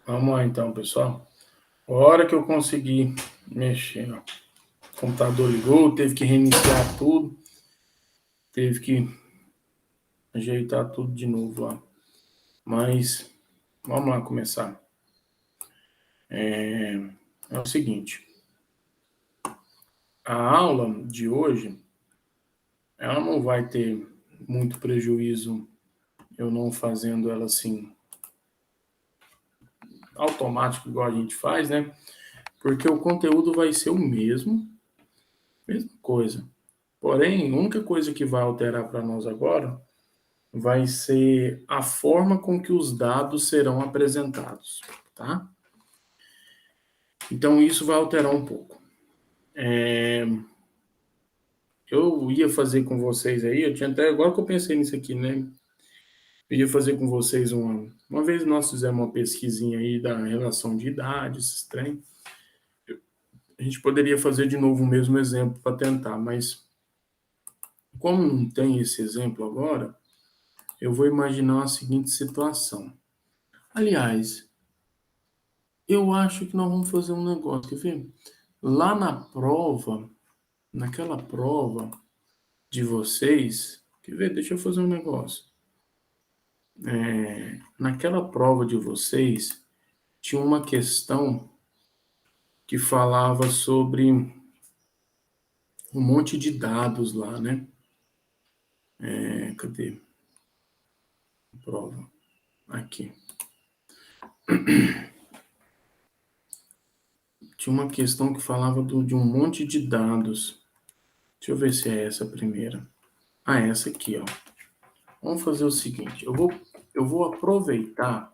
Vamos lá então, pessoal. A hora que eu consegui mexer, ó, o computador ligou, teve que reiniciar tudo, teve que ajeitar tudo de novo lá. Mas vamos lá começar. É o seguinte, a aula de hoje, ela não vai ter muito prejuízo eu não fazendo ela assim automático igual a gente faz, né? Porque o conteúdo vai ser o mesma coisa. Porém, a única coisa que vai alterar para nós agora vai ser a forma com que os dados serão apresentados, tá? Então, isso vai alterar um pouco. Eu ia fazer com vocês aí, eu tinha até agora que eu pensei nisso aqui, né? Eu ia fazer com vocês uma vez nós fizemos uma pesquisinha aí da relação de idade, esses trem. A gente poderia fazer de novo o mesmo exemplo para tentar, mas como não tem esse exemplo agora, eu vou imaginar a seguinte situação. Aliás, eu acho que nós vamos fazer um negócio, quer ver? Lá na prova, naquela prova de vocês, quer ver? Deixa eu fazer um negócio. Naquela prova de vocês, tinha uma questão que falava sobre um monte de dados lá, né? Cadê? Prova. Aqui. Tinha uma questão que falava de um monte de dados. Deixa eu ver se é essa a primeira. Ah, é essa aqui, ó. Vamos fazer o seguinte, eu vou aproveitar.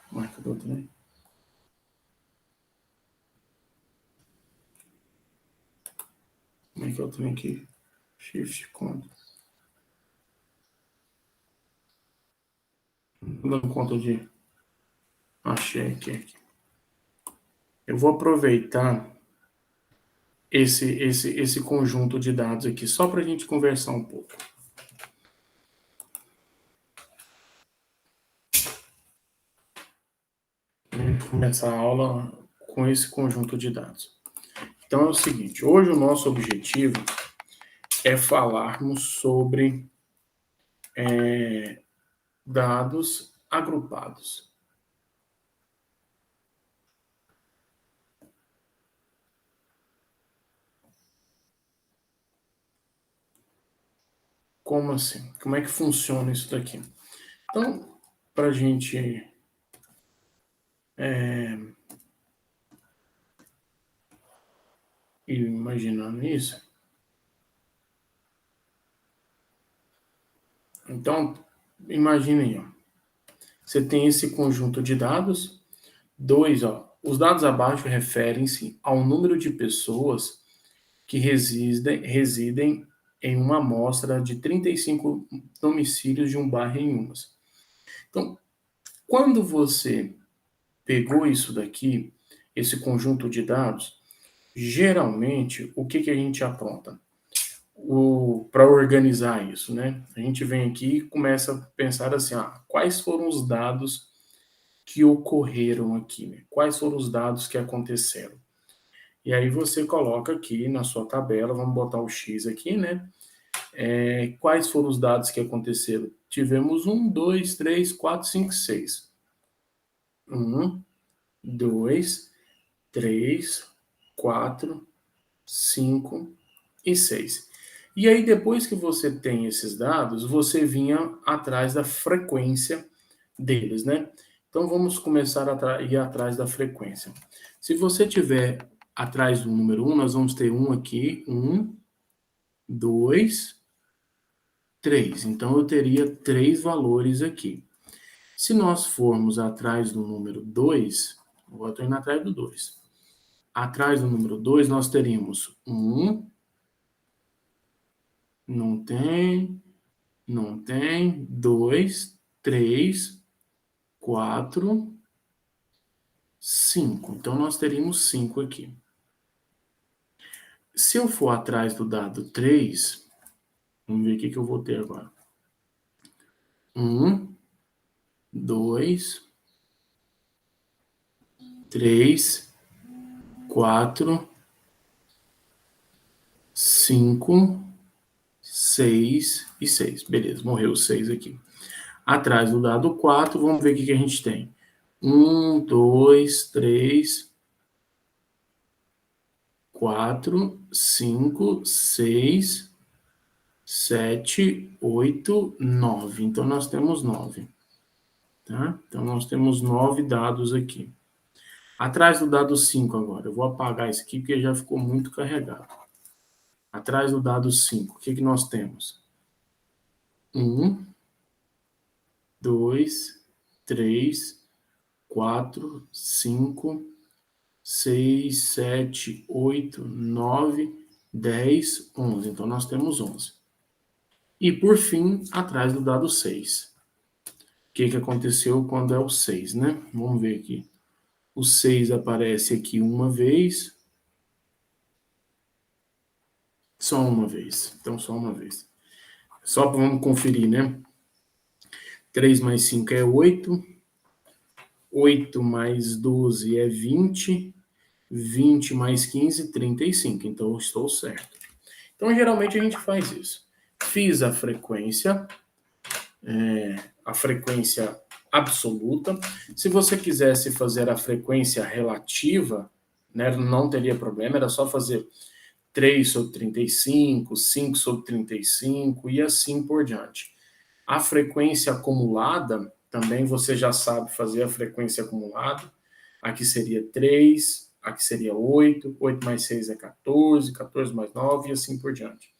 Marca do outro, né? Como é que eu tenho aqui? Shift conta. Tô dando conta de. Achei aqui. Eu vou aproveitar esse conjunto de dados aqui, só para a gente conversar um pouco. Vamos começar a aula com esse conjunto de dados. Então é o seguinte, hoje o nosso objetivo é falarmos sobre dados agrupados. Como assim? Como é que funciona isso daqui? Então, para a gente ir imaginando isso, então, imaginem, ó, você tem esse conjunto de dados, os dados abaixo referem-se ao número de pessoas que residem em uma amostra de 35 domicílios de um bairro em Umas. Então, quando você pegou isso daqui, esse conjunto de dados, geralmente, o que a gente apronta? Para organizar isso, né? A gente vem aqui e começa a pensar assim, quais foram os dados que ocorreram aqui, né? Quais foram os dados que aconteceram? E aí você coloca aqui na sua tabela, vamos botar o X aqui, né? Quais foram os dados que aconteceram? Tivemos 1, 2, 3, 4, 5, 6. 1, 2, 3, 4, 5 e 6. E aí, depois que você tem esses dados, você vinha atrás da frequência deles, né? Então, vamos começar a ir atrás da frequência. Se você tiver atrás do número 1, nós vamos ter 1 aqui, 1, 2, 3. Então, eu teria 3 valores aqui. Se nós formos atrás do número 2, eu estou indo atrás do 2. Atrás do número 2, nós teríamos 1, não tem, 2, 3, 4, 5. Então, nós teríamos 5 aqui. Se eu for atrás do dado 3, vamos ver o que eu vou ter agora. 1, 2, 3, 4, 5, 6 e 6. Beleza, morreu 6 aqui. Atrás do dado 4, vamos ver o que a gente tem. 1, 2, 3, 4, 5, 6, 7, 8, 9. Então, nós temos 9. Tá? Então, nós temos 9 dados aqui. Atrás do dado 5 agora. Eu vou apagar isso aqui porque já ficou muito carregado. Atrás do dado 5, o que nós temos? 1, 2, 3, 4, 5, 6, 7, 8, 9, 10, 11. Então, nós temos 11. E, por fim, atrás do dado 6. O que aconteceu quando é o 6, né? Vamos ver aqui. O 6 aparece aqui uma vez. Só uma vez. Então, só uma vez. Só vamos conferir, né? 3 mais 5 é 8. 8 mais 12 é 20. 20 mais 15, 35. Então, eu estou certo. Então, geralmente, a gente faz isso. Fiz a frequência absoluta. Se você quisesse fazer a frequência relativa, né, não teria problema, era só fazer 3 sobre 35, 5 sobre 35 e assim por diante. A frequência acumulada, também você já sabe fazer a frequência acumulada. Aqui seria 3, aqui seria 8, 8 mais 6 é 14, 14 mais 9 e assim por diante.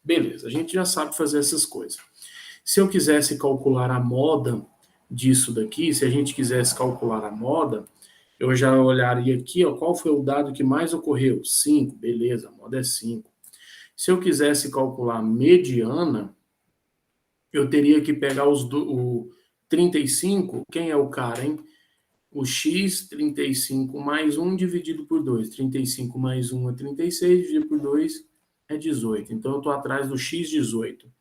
Beleza, a gente já sabe fazer essas coisas. Se eu quisesse calcular a moda disso daqui, se a gente quisesse calcular a moda, eu já olharia aqui, ó, qual foi o dado que mais ocorreu? 5, beleza, a moda é 5. Se eu quisesse calcular a mediana, eu teria que pegar o 35, quem é o cara, hein? O x, 35 mais 1 dividido por 2. 35 mais 1 é 36, dividido por 2 é 18. Então, eu estou atrás do x, 18.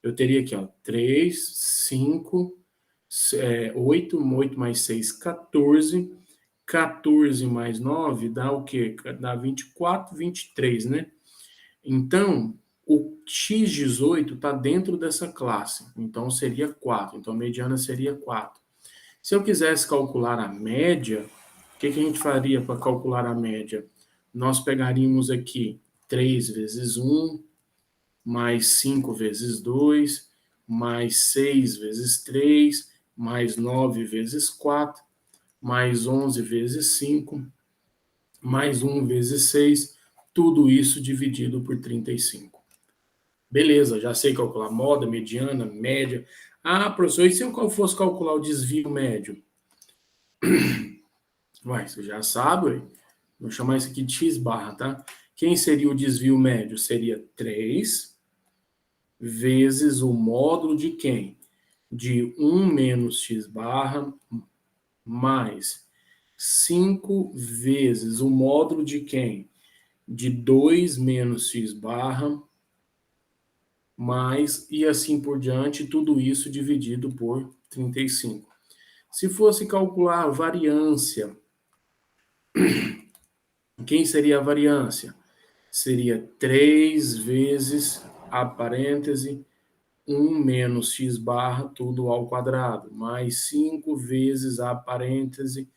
Eu teria aqui, ó, 3, 5, 8, 8 mais 6, 14. 14 mais 9 dá o quê? Dá 24, 23, né? Então, o x18 está dentro dessa classe. Então, seria 4. Então, a mediana seria 4. Se eu quisesse calcular a média, o que a gente faria para calcular a média? Nós pegaríamos aqui 3 vezes 1, mais 5 vezes 2, mais 6 vezes 3, mais 9 vezes 4, mais 11 vezes 5, mais 1 vezes 6, tudo isso dividido por 35. Beleza, já sei calcular moda, mediana, média. Ah, professor, e se eu fosse calcular o desvio médio? Ué, você já sabe, ué. Vou chamar isso aqui de x barra, tá? Quem seria o desvio médio? Seria 3 vezes o módulo de quem? De 1 menos x barra mais 5 vezes o módulo de quem? De 2 menos x barra mais, e assim por diante, tudo isso dividido por 35. Se fosse calcular a variância, quem seria a variância? Seria 3 vezes a parêntese 1 menos x barra, tudo ao quadrado, mais 5 vezes a parêntese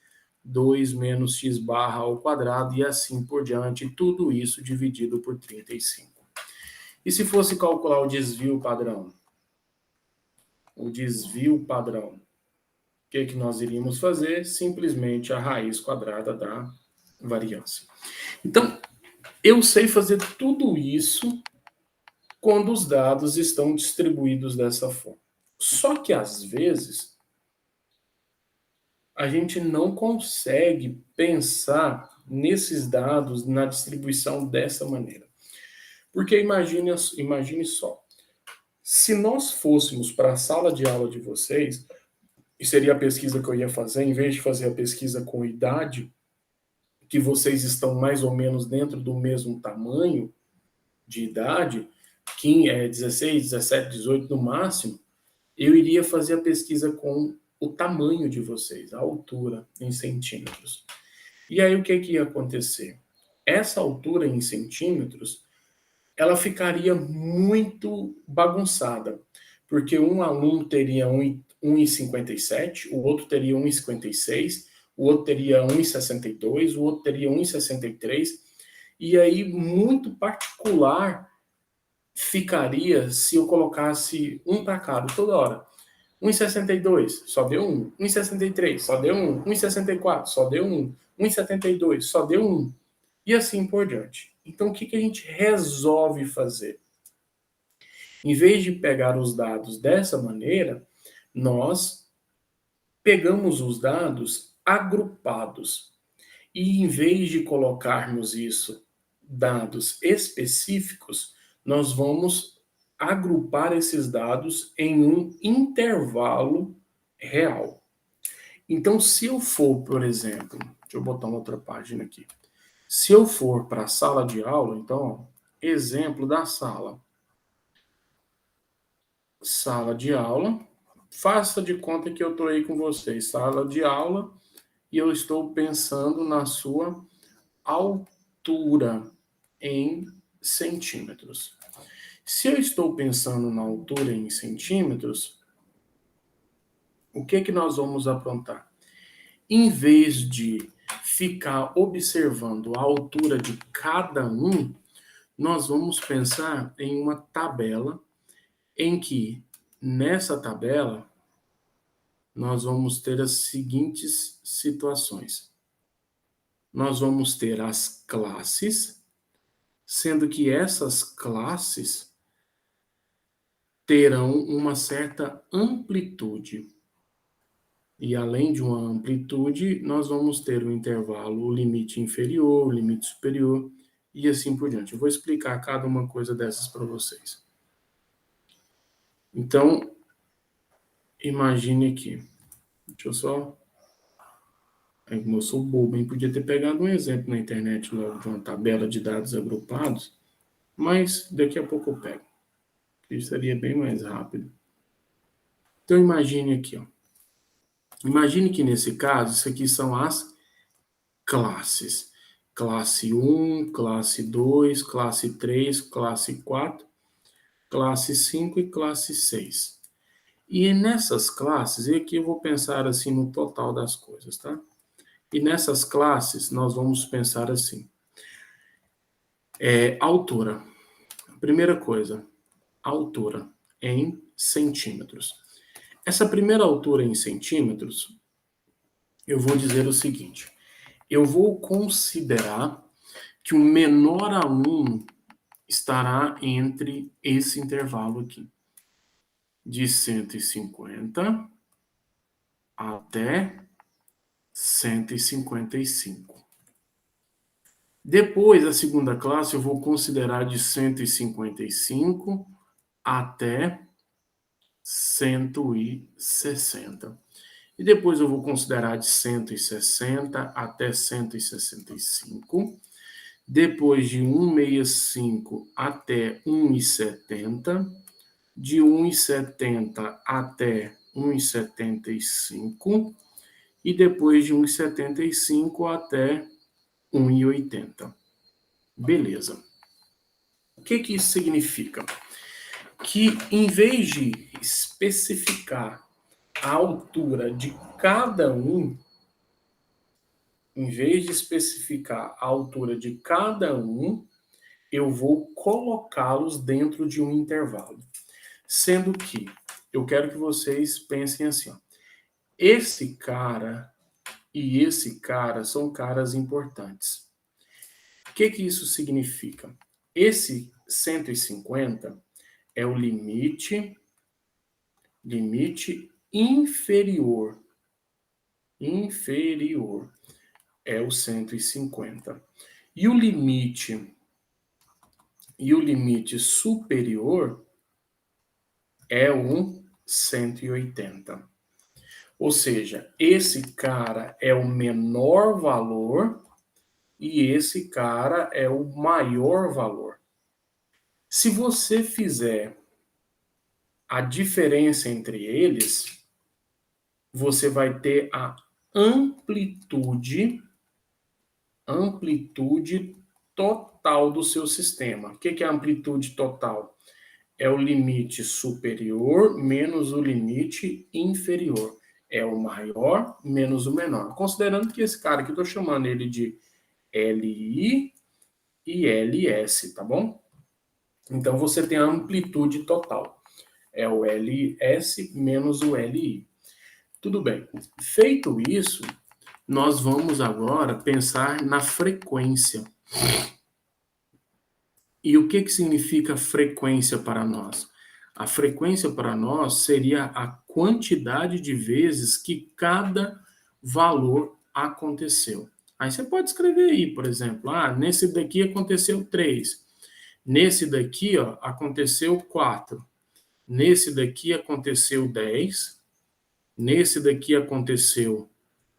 2 menos x barra ao quadrado, e assim por diante, tudo isso dividido por 35. E se fosse calcular o desvio padrão? O desvio padrão. O que nós iríamos fazer? Simplesmente a raiz quadrada da variância. Então, eu sei fazer tudo isso quando os dados estão distribuídos dessa forma. Só que, às vezes, a gente não consegue pensar nesses dados na distribuição dessa maneira. Porque imagine só, se nós fôssemos para a sala de aula de vocês, e seria a pesquisa que eu ia fazer, em vez de fazer a pesquisa com idade, que vocês estão mais ou menos dentro do mesmo tamanho de idade, 16, 17, 18 no máximo, eu iria fazer a pesquisa com o tamanho de vocês, a altura em centímetros. E aí o que ia acontecer? Essa altura em centímetros, ela ficaria muito bagunçada, porque um aluno teria 1,57, o outro teria 1,56, o outro teria 1,62, o outro teria 1,63, e aí muito particular ficaria se eu colocasse um para cada toda hora. 1,62, só deu 1. 1,63, só deu 1. 1,64, só deu 1. 1,72, só deu 1. E assim por diante. Então, o que a gente resolve fazer? Em vez de pegar os dados dessa maneira, nós pegamos os dados agrupados. E em vez de colocarmos isso, dados específicos, nós vamos agrupar esses dados em um intervalo real. Então, se eu for, por exemplo, deixa eu botar uma outra página aqui. Se eu for para a sala de aula, então, exemplo da sala. Sala de aula, faça de conta que eu estou aí com vocês, sala de aula, e eu estou pensando na sua altura em centímetros. Se eu estou pensando na altura em centímetros, o que nós vamos aprontar? Em vez de ficar observando a altura de cada um, nós vamos pensar em uma tabela em que, nessa tabela, nós vamos ter as seguintes situações. Nós vamos ter as classes, sendo que essas classes terão uma certa amplitude. E além de uma amplitude, nós vamos ter um intervalo, o limite inferior, o limite superior, e assim por diante. Eu vou explicar cada uma coisa dessas para vocês. Então, imagine aqui. Deixa eu só... Eu sou bobo, hein? Podia ter pegado um exemplo na internet logo de uma tabela de dados agrupados, mas daqui a pouco eu pego. Isso seria bem mais rápido. Então, imagine aqui, ó. Imagine que nesse caso, isso aqui são as classes. Classe 1, classe 2, classe 3, classe 4, classe 5 e classe 6. E nessas classes, e aqui eu vou pensar assim no total das coisas, tá? E nessas classes, nós vamos pensar assim. Altura. Primeira coisa, altura em centímetros. Essa primeira altura em centímetros, eu vou dizer o seguinte. Eu vou considerar que o menor aluno estará entre esse intervalo aqui, de 150 até 155. Depois, a segunda classe, eu vou considerar de 155 até 160. E depois eu vou considerar de 160 até 165. Depois de 165 até 170. De 1,70 até 1,75. E depois de 1,75 até 1,80. Beleza. O que isso significa? Que em vez de especificar a altura de cada um, em vez de especificar a altura de cada um, eu vou colocá-los dentro de um intervalo. Sendo que eu quero que vocês pensem assim, ó, esse cara e esse cara são caras importantes. O que isso significa? Esse 150 é o limite inferior. Inferior é o 150. E o limite superior é o 180. Ou seja, esse cara é o menor valor e esse cara é o maior valor. Se você fizer a diferença entre eles, você vai ter a amplitude total do seu sistema. O que é a amplitude total? É o limite superior menos o limite inferior. É o maior menos o menor. Considerando que esse cara aqui, eu estou chamando ele de LI e LS, tá bom? Então, você tem a amplitude total. É o LS menos o LI. Tudo bem. Feito isso, nós vamos agora pensar na frequência. E o que significa frequência para nós? A frequência para nós seria a quantidade de vezes que cada valor aconteceu. Aí você pode escrever aí, por exemplo, nesse daqui aconteceu 3. Nesse daqui, ó, aconteceu 4. Nesse daqui aconteceu 10. Nesse daqui aconteceu,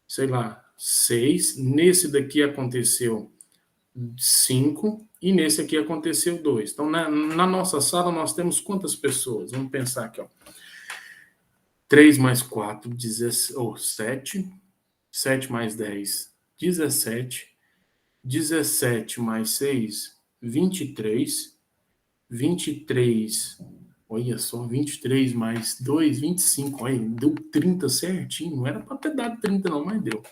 sei lá, 6. Nesse daqui aconteceu 5 e nesse aqui aconteceu 2. Então, na nossa sala, nós temos quantas pessoas? Vamos pensar aqui, ó. 3 mais 4, 7. 7 mais 10, 17. 17 mais 6, 23. 23, olha só, 23 mais 2, 25. Olha, deu 30 certinho. Não era para ter dado 30 não, mas deu.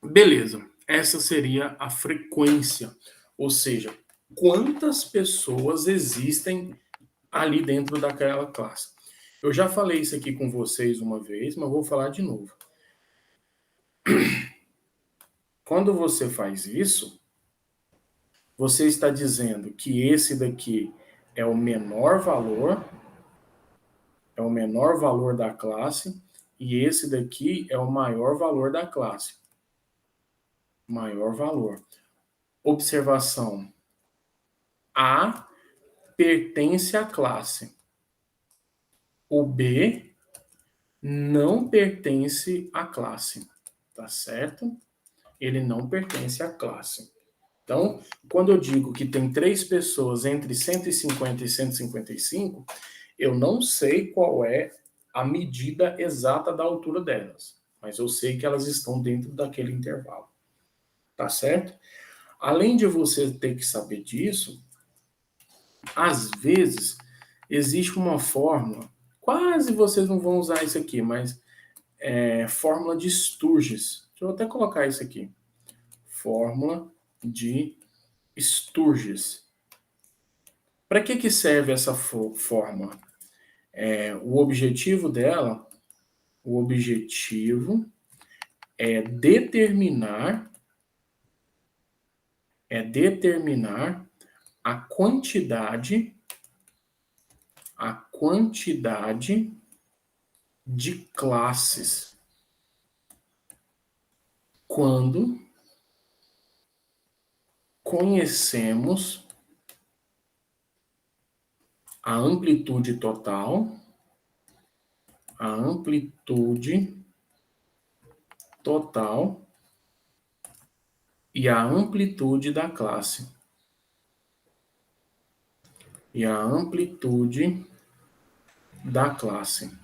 Beleza, essa seria a frequência, ou seja, quantas pessoas existem ali dentro daquela classe. Eu já falei isso aqui com vocês uma vez, mas vou falar de novo. Quando você faz isso, você está dizendo que esse daqui é o menor valor da classe, e esse daqui é o maior valor da classe. Maior valor. Observação. A pertence à classe. O B não pertence à classe. Tá certo? Ele não pertence à classe. Então, quando eu digo que tem 3 pessoas entre 150 e 155, eu não sei qual é a medida exata da altura delas, mas eu sei que elas estão dentro daquele intervalo. Tá certo? Além de você ter que saber disso, às vezes existe uma fórmula, quase vocês não vão usar isso aqui, mas fórmula de Sturges. Deixa eu até colocar isso aqui. Fórmula de Sturges. Para que serve essa fórmula? O objetivo dela, é determinar a quantidade de classes quando conhecemos a amplitude total e a amplitude da classe.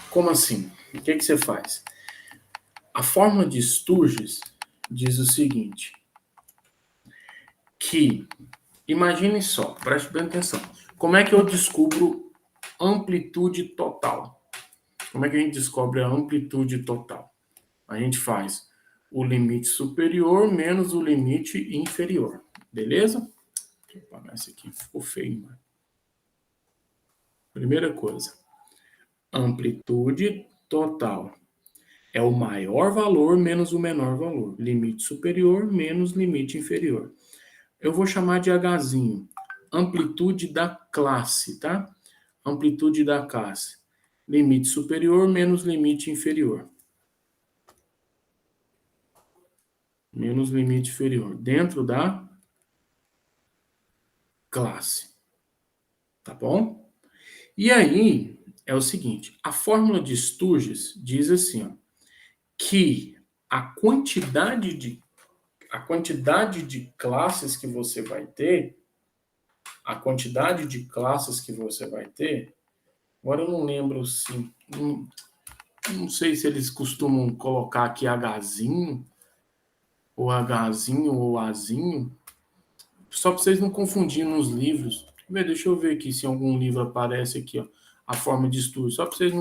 Como assim? O que você faz? A fórmula de Sturges diz o seguinte, que, imagine só, preste bem atenção, como é que eu descubro amplitude total? Como é que a gente descobre a amplitude total? A gente faz o limite superior menos o limite inferior, beleza? Deixa eu apagar esse aqui, ficou feio, mano. Primeira coisa, amplitude total é o maior valor menos o menor valor. Limite superior menos limite inferior. Eu vou chamar de Hzinho. Amplitude da classe, tá? Amplitude da classe. Limite superior menos limite inferior. Menos limite inferior. Dentro da classe. Tá bom? E aí, é o seguinte. A fórmula de Sturges diz assim, ó, que a quantidade de classes que você vai ter, a quantidade de classes que você vai ter, agora eu não lembro se... Não sei se eles costumam colocar aqui Hzinho, ou Hzinho, ou Azinho, só para vocês não confundirem nos livros. Deixa eu ver aqui se em algum livro aparece aqui, ó, a forma de estudo, só para vocês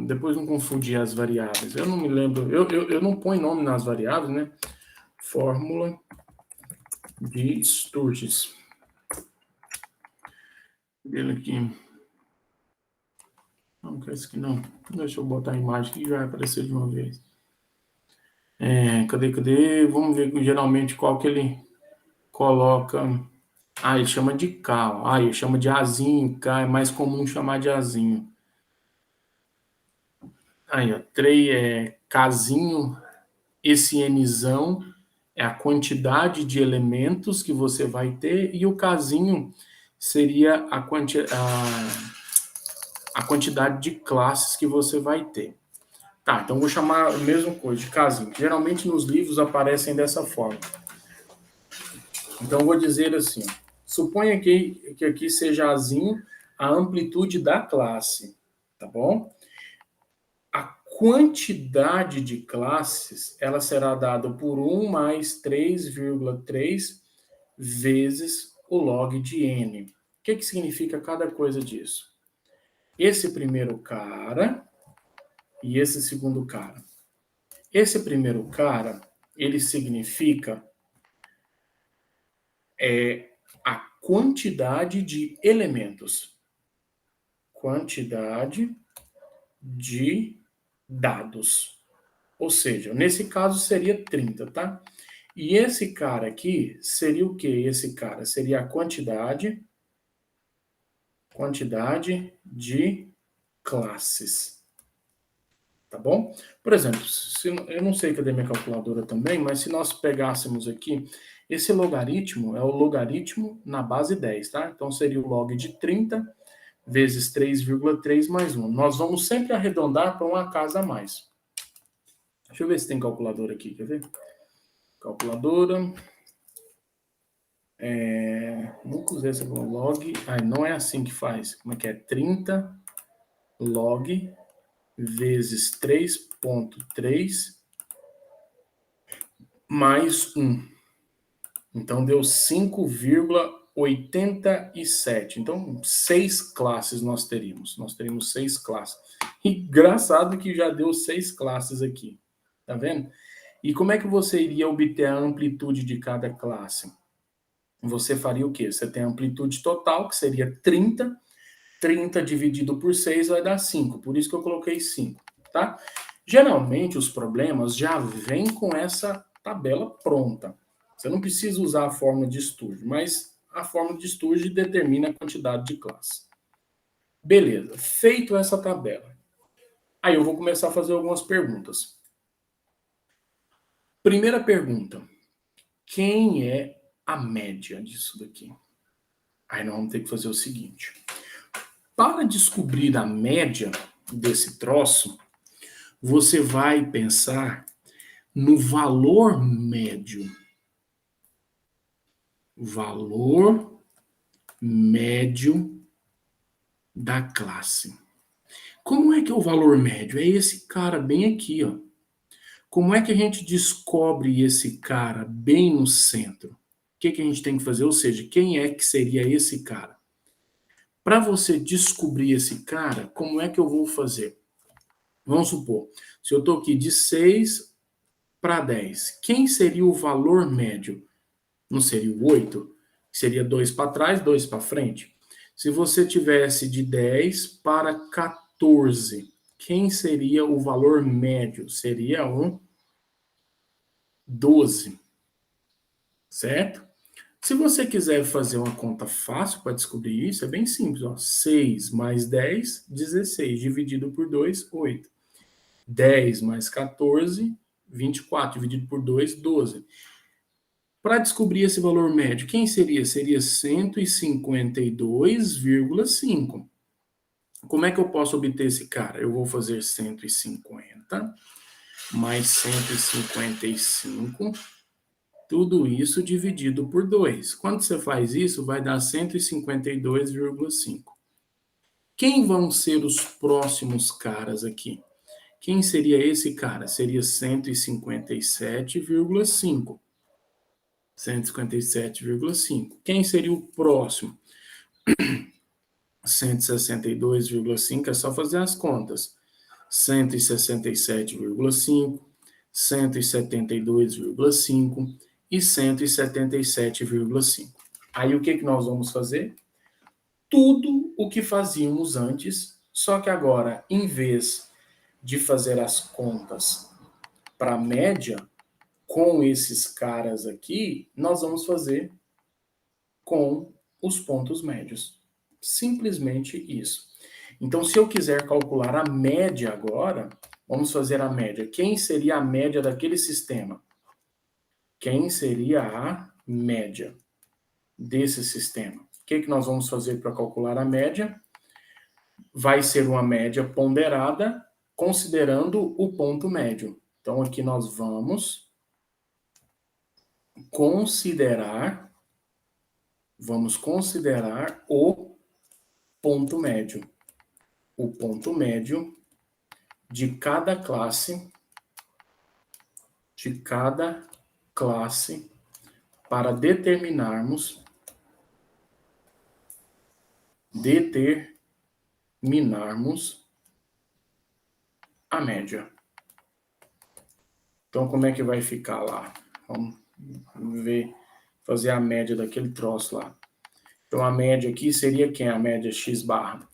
depois não confundir as variáveis. Eu não me lembro, eu não ponho nome nas variáveis, né? Fórmula de Sturges. Ele aqui. Não, quer isso aqui não. Deixa eu botar a imagem que já vai aparecer de uma vez. Cadê? Vamos ver geralmente qual que ele coloca. Ele chama de K. Ele chama de Azinho. K é mais comum chamar de Azinho. Aí, ó. Kzinho, esse Nzão é a quantidade de elementos que você vai ter, e o Kzinho seria a quantidade de classes que você vai ter. Tá, então vou chamar a mesma coisa, de Kzinho. Geralmente nos livros aparecem dessa forma. Então vou dizer assim, suponha que aqui seja Azinho a amplitude da classe, tá bom? A quantidade de classes, ela será dada por 1 mais 3,3 vezes o log de n. O que significa cada coisa disso? Esse primeiro cara e esse segundo cara. Esse primeiro cara, ele significa a quantidade de elementos. Quantidade de dados. Ou seja, nesse caso seria 30, tá? E esse cara aqui seria o quê? Esse cara seria a quantidade de classes. Tá bom? Por exemplo, eu não sei cadê minha calculadora também, mas se nós pegássemos aqui, esse logaritmo é o logaritmo na base 10, tá? Então seria o log de 30 vezes 3,3 mais 1. Nós vamos sempre arredondar para uma casa a mais. Deixa eu ver se tem calculadora aqui, quer ver? Calculadora. Nunca usei essa log. Não é assim que faz. Como é que é? 30 log vezes 3,3 mais 1. Então deu 5,87. Então, 6 classes nós teríamos. Nós teríamos 6 classes. Engraçado que já deu 6 classes aqui. Tá vendo? E como é que você iria obter a amplitude de cada classe? Você faria o quê? Você tem a amplitude total, que seria 30. 30 dividido por 6 vai dar 5. Por isso que eu coloquei 5, tá? Geralmente, os problemas já vêm com essa tabela pronta. Você não precisa usar a fórmula de Sturge, mas a fórmula de Sturge determina a quantidade de classe. Beleza, feito essa tabela. Aí eu vou começar a fazer algumas perguntas. Primeira pergunta. Quem é a média disso daqui? Aí nós vamos ter que fazer o seguinte. Para descobrir a média desse troço, você vai pensar no valor médio. Valor médio da classe. Como é que é o valor médio? É esse cara bem aqui, ó. Como é que a gente descobre esse cara bem no centro? O que a gente tem que fazer? Ou seja, quem é que seria esse cara? Para você descobrir esse cara, como é que eu vou fazer? Vamos supor, se eu estou aqui de 6 para 10, quem seria o valor médio? Não seria o 8? Seria 2 para trás, 2 para frente? Se você tivesse de 10 para 14, quem seria o valor médio? Seria um 12, certo? Se você quiser fazer uma conta fácil para descobrir isso, é bem simples. Ó. 6 mais 10, 16. Dividido por 2, 8. 10 mais 14, 24. Dividido por 2, 12. Para descobrir esse valor médio, quem seria? Seria 152,5. Como é que eu posso obter esse cara? Eu vou fazer 150 mais 155 Tudo isso dividido por 2. Quando você faz isso, vai dar 152,5. Quem vão ser os próximos caras aqui? Quem seria esse cara? Seria 157,5. 157,5. Quem seria o próximo? 162,5, é só fazer as contas. 167,5, 172,5 e 177,5. Aí o que nós vamos fazer? Tudo o que fazíamos antes, só que agora, em vez de fazer as contas para a média, com esses caras aqui, nós vamos fazer com os pontos médios. Simplesmente isso. Então, se eu quiser calcular a média agora, vamos fazer a média. Quem seria a média daquele sistema? Quem seria a média desse sistema? O que nós vamos fazer para calcular a média? Vai ser uma média ponderada, considerando o ponto médio. Então, aqui nós vamos considerar o ponto médio. O ponto médio de cada classe para determinarmos a média. Então, como é que vai ficar lá? Vamos ver, fazer a média daquele troço lá. Então, a média aqui seria quem? A média x barra.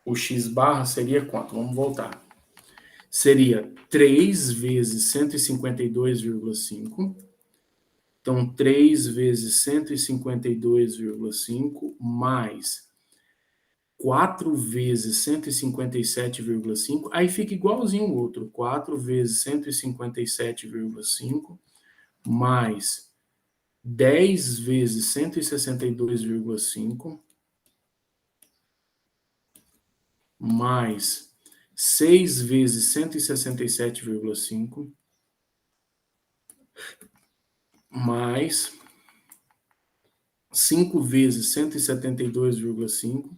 O x barra seria quanto? Vamos voltar. Seria 3 vezes 152,5. Então, 3 vezes 152,5 mais 4 vezes 157,5. Aí fica igualzinho o outro. 4 vezes 157,5 mais 10 vezes 162,5 mais 6 vezes 167,5 mais 5 vezes 172,5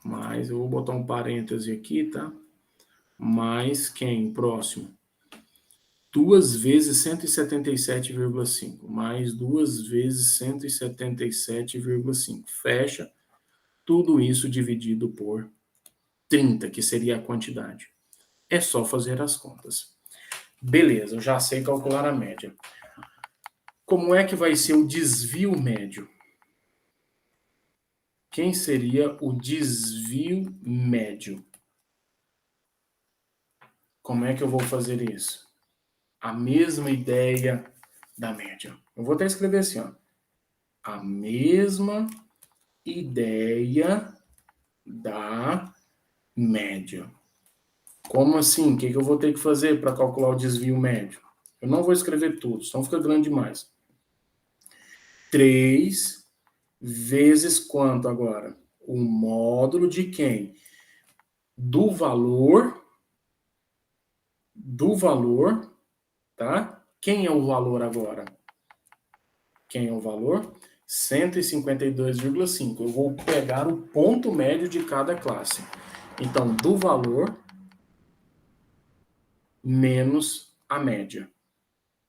mais, eu vou botar um parêntese aqui, tá? Mais quem? Próximo. 2 vezes 177,5 mais 2 vezes 177,5. Fecha. Tudo isso dividido por 30, que seria a quantidade. É só fazer as contas. Beleza, eu já sei calcular a média. Como é que vai ser o desvio médio? Quem seria o desvio médio? Como é que eu vou fazer isso? A mesma ideia da média. Eu vou até escrever assim, ó. A mesma ideia da média. Como assim? O que eu vou ter que fazer para calcular o desvio médio? Eu não vou escrever tudo, senão fica grande demais. 3 vezes quanto agora? O módulo de quem? Do valor, tá? Quem é o valor agora? Quem é o valor? 152,5. Eu vou pegar o ponto médio de cada classe. Então, do valor menos a média,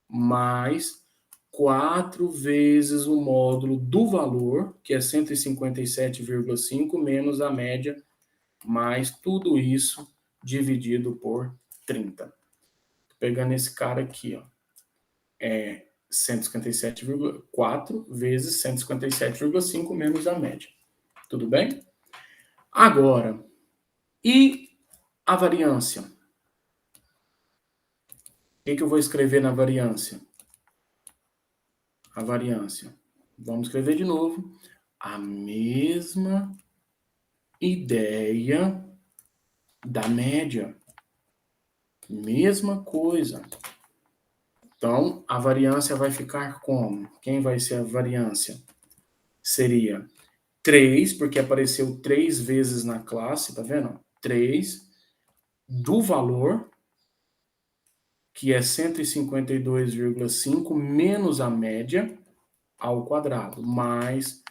mais 4 vezes o módulo do valor, que é 157,5, menos a média, mais tudo isso dividido por 30. Tô pegando esse cara aqui, ó. É 157,4 vezes 157,5 menos a média. Tudo bem? Agora, e a variância? O que eu vou escrever na variância? A variância. Vamos escrever de novo. A mesma ideia da média. Mesma coisa. Então, a variância vai ficar como? Quem vai ser a variância? Seria 3, porque apareceu 3 vezes na classe, tá vendo? 3 do valor que é 152,5 menos a média ao quadrado, mais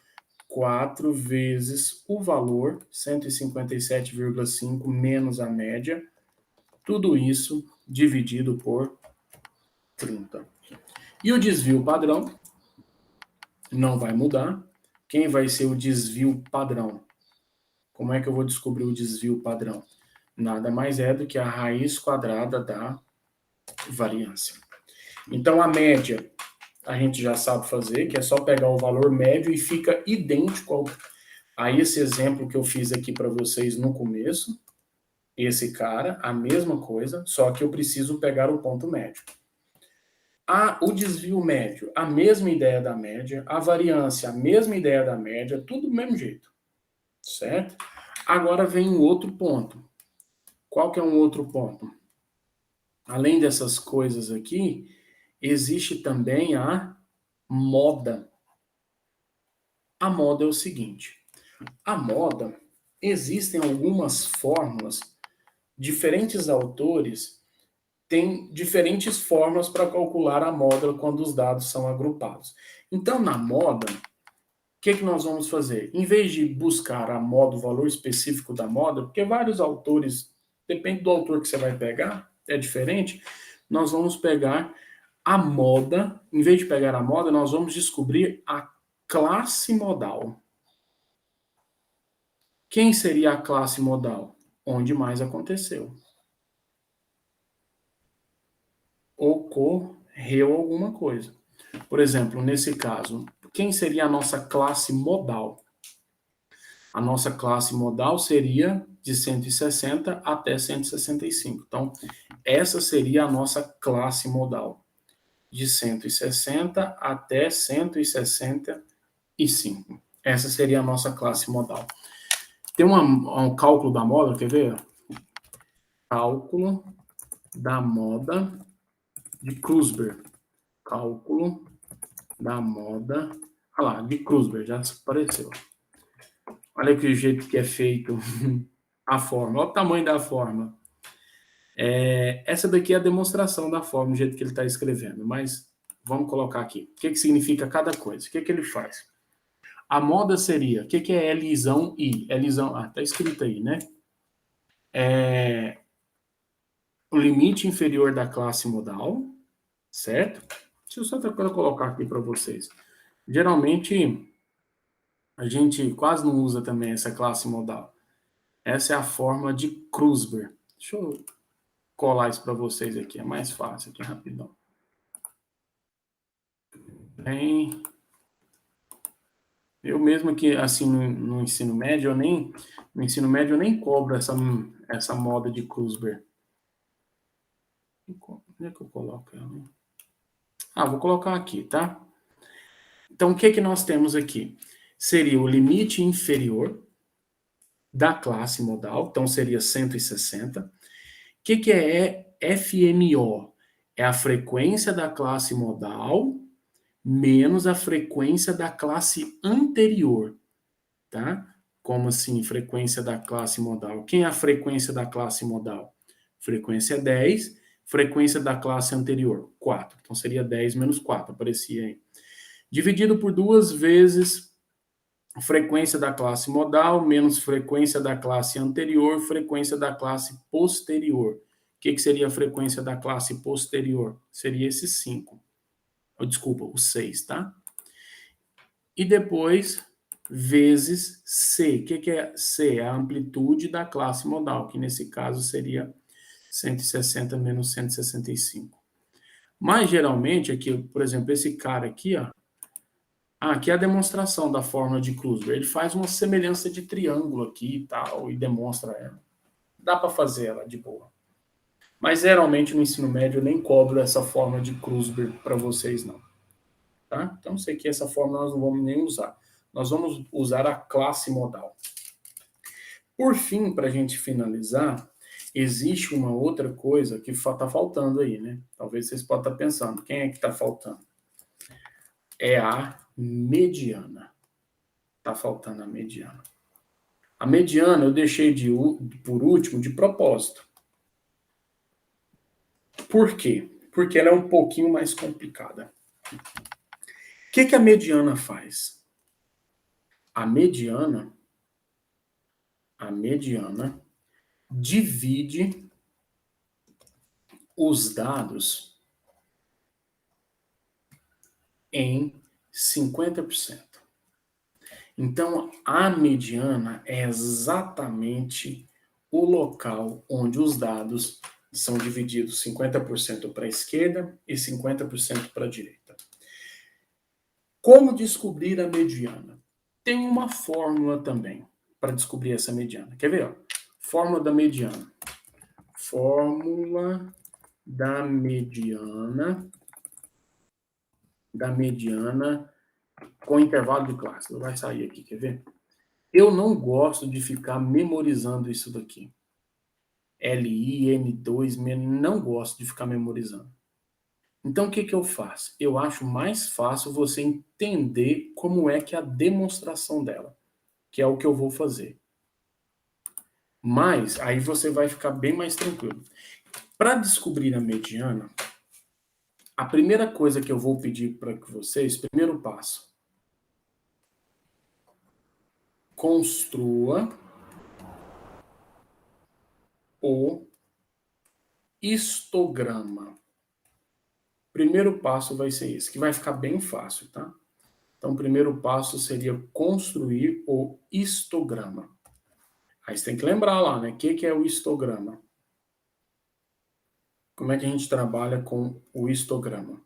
4 vezes o valor, 157,5 menos a média, tudo isso dividido por 30. E o desvio padrão não vai mudar. Quem vai ser o desvio padrão? Como é que eu vou descobrir o desvio padrão? Nada mais é do que a raiz quadrada da variância. Então, a média, a gente já sabe fazer, que é só pegar o valor médio e fica idêntico a esse exemplo que eu fiz aqui para vocês no começo. Esse cara, a mesma coisa, só que eu preciso pegar o ponto médio. O desvio médio, a mesma ideia da média. A variância, a mesma ideia da média. Tudo do mesmo jeito, certo? Agora vem um outro ponto. Qual que é um outro ponto? Além dessas coisas aqui, existe também a moda. A moda é o seguinte: a moda, existem algumas fórmulas, diferentes autores têm diferentes formas para calcular a moda quando os dados são agrupados. Então, na moda, o que nós vamos fazer? Em vez de buscar a moda, o valor específico da moda, porque vários autores, depende do autor que você vai pegar, é diferente, nós vamos pegar a moda, em vez de pegar a moda, nós vamos descobrir a classe modal. Quem seria a classe modal? Onde mais aconteceu. Ocorreu alguma coisa. Por exemplo, nesse caso, quem seria a nossa classe modal? A nossa classe modal seria de 160 até 165. Então, essa seria a nossa classe modal, de 160 até 165. Essa seria a nossa classe modal. Tem um cálculo da moda, quer ver? Cálculo da moda de Krusberg. Cálculo da moda. Olha lá, de Krusberg, já apareceu. Olha que jeito que é feito a forma. Olha o tamanho da forma. Essa daqui é a demonstração da forma, do jeito que ele está escrevendo. Mas vamos colocar aqui. O que significa cada coisa? O que ele faz? A moda seria, o que é Lisão I? Lisão, tá escrito aí, né? O limite inferior da classe modal, certo? Deixa eu só colocar aqui para vocês. Geralmente, a gente quase não usa também essa classe modal. Essa é a forma de Krusberg. Deixa eu colar isso para vocês aqui, é mais fácil aqui, rapidão. Eu mesmo aqui, assim, no ensino médio, eu nem cobro essa moda de Krusberg. Onde é que eu coloco ela? Vou colocar aqui, tá? Então, o que nós temos aqui? Seria o limite inferior da classe modal, então seria 160. O que é FMO? É a frequência da classe modal menos a frequência da classe anterior, tá? Como assim, frequência da classe modal? Quem é a frequência da classe modal? Frequência 10, frequência da classe anterior, 4. Então seria 10 menos 4, aparecia aí. Dividido por 2 vezes frequência da classe modal menos frequência da classe anterior, frequência da classe posterior. O que seria a frequência da classe posterior? Seria esse 5. Desculpa, o 6, tá? E depois, vezes C. O que é C? É a amplitude da classe modal, que nesse caso seria 160 menos 165. Mas, geralmente, aqui, por exemplo, esse cara aqui, ó, aqui é a demonstração da fórmula de Krusberg. Ele faz uma semelhança de triângulo aqui e tal, e demonstra ela. Dá para fazer ela de boa. Mas, geralmente, no ensino médio, eu nem cobro essa fórmula de Krusberg para vocês, não. Tá? Então, sei que essa fórmula nós não vamos nem usar. Nós vamos usar a classe modal. Por fim, para a gente finalizar, existe uma outra coisa que está faltando aí, né? Talvez vocês possam estar pensando, quem é que está faltando? É a mediana. Está faltando a mediana. A mediana eu deixei por último de propósito. Por quê? porque ela é um pouquinho mais complicada. O que a mediana faz? A mediana divide os dados em 50%. Então, a mediana é exatamente o local onde os dados são divididos 50% para a esquerda e 50% para a direita. Como descobrir a mediana? Tem uma fórmula também para descobrir essa mediana. Quer ver? Ó? Fórmula da mediana. Fórmula da mediana com intervalo de classe. Vai sair aqui, quer ver? Eu não gosto de ficar memorizando isso daqui. LI, N2, não gosto de ficar memorizando. Então, o que eu faço? Eu acho mais fácil você entender como é que é a demonstração dela, que é o que eu vou fazer. Mas, aí você vai ficar bem mais tranquilo. Para descobrir a mediana, a primeira coisa que eu vou pedir para vocês, primeiro passo, construa o histograma. Primeiro passo vai ser esse, que vai ficar bem fácil, tá? Então, o primeiro passo seria construir o histograma. Aí você tem que lembrar lá, né? O que é o histograma? Como é que a gente trabalha com o histograma?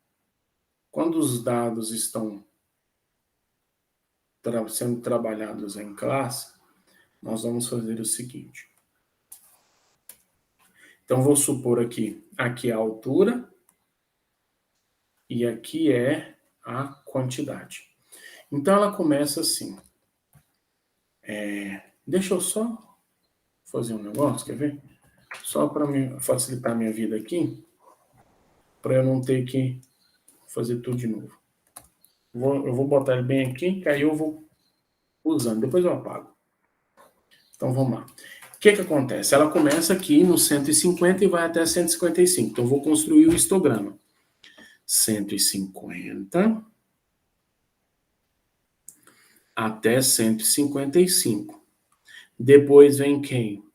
Quando os dados estão sendo trabalhados em classe, nós vamos fazer o seguinte. Então, vou supor aqui é a altura e aqui é a quantidade. Então, ela começa assim. Deixa eu só fazer um negócio, quer ver? Só para facilitar a minha vida aqui, para eu não ter que fazer tudo de novo. Eu vou botar ele bem aqui, que aí eu vou usando. Depois eu apago. Então, vamos lá. O que acontece? Ela começa aqui no 150 e vai até 155. Então, eu vou construir o histograma. 150 até 155. Depois vem quem?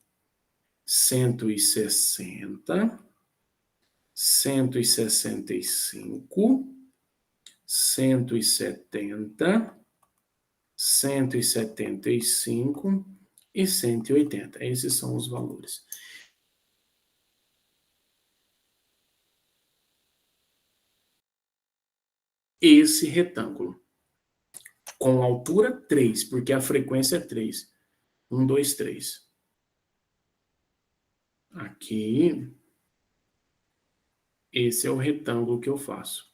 160, 165, 170, 175 e 180. Esses são os valores. Esse retângulo, com altura 3, porque a frequência é 3. 1, 2, 3. Aqui, esse é o retângulo que eu faço.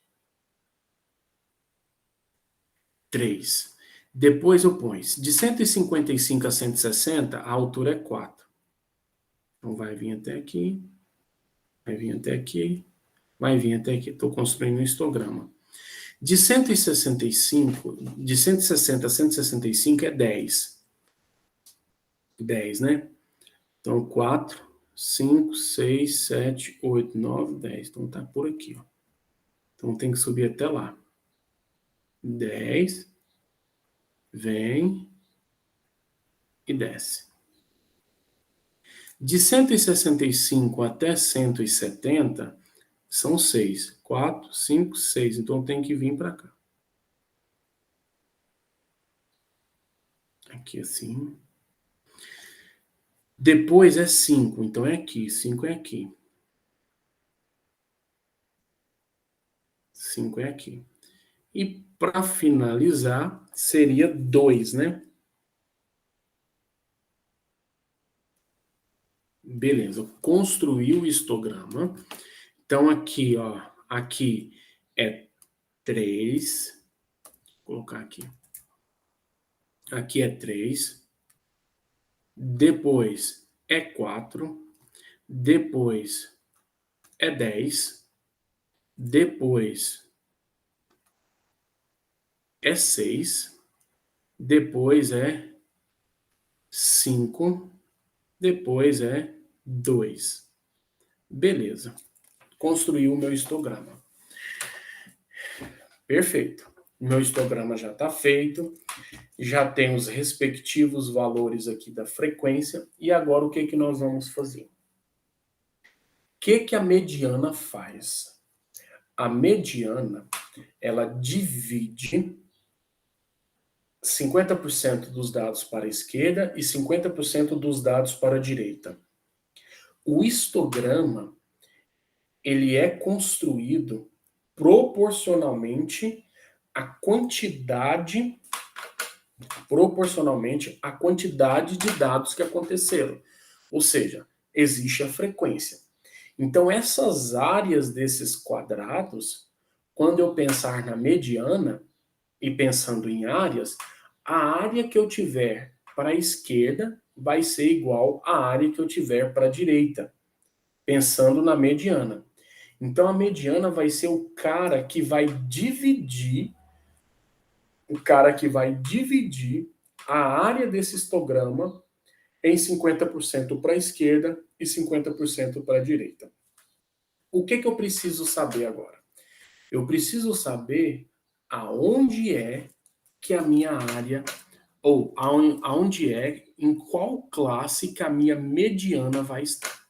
3. Depois eu ponho, de 155 a 160, a altura é 4. Então, vai vir até aqui, vai vir até aqui, vai vir até aqui. Estou construindo um histograma. De 165, de 160 a 165 é 10. 10, né? Então, 4, 5, 6, 7, 8, 9, 10. Então, tá por aqui, ó. Então, tem que subir até lá. 10, vem e desce. De 165 até 170, são 6. 4, 5, 6. Então, tem que vir para cá. Aqui assim. Depois é 5. Então, é aqui. 5 é aqui. 5 é aqui. E para finalizar, seria 2, né? Beleza, construí o histograma. Então, aqui, ó, aqui é 3. Vou colocar aqui. Aqui é 3. Depois é 4. Depois é 10. Depois é 6. Depois é 5. Depois é 2. Beleza. construir o meu histograma. Perfeito. O meu histograma já está feito, já tem os respectivos valores aqui da frequência, e agora o que nós vamos fazer? O que a mediana faz? A mediana, ela divide 50% dos dados para a esquerda e 50% dos dados para a direita. O histograma, ele é construído proporcionalmente à quantidade de dados que aconteceram. Ou seja, existe a frequência. Então, essas áreas desses quadrados, quando eu pensar na mediana, e pensando em áreas, a área que eu tiver para a esquerda vai ser igual à área que eu tiver para a direita, pensando na mediana. Então, a mediana vai ser o cara que vai dividir a área desse histograma em 50% para a esquerda e 50% para a direita. O que eu preciso saber agora? Eu preciso saber aonde é que a minha área, ou aonde é, em qual classe que a minha mediana vai estar.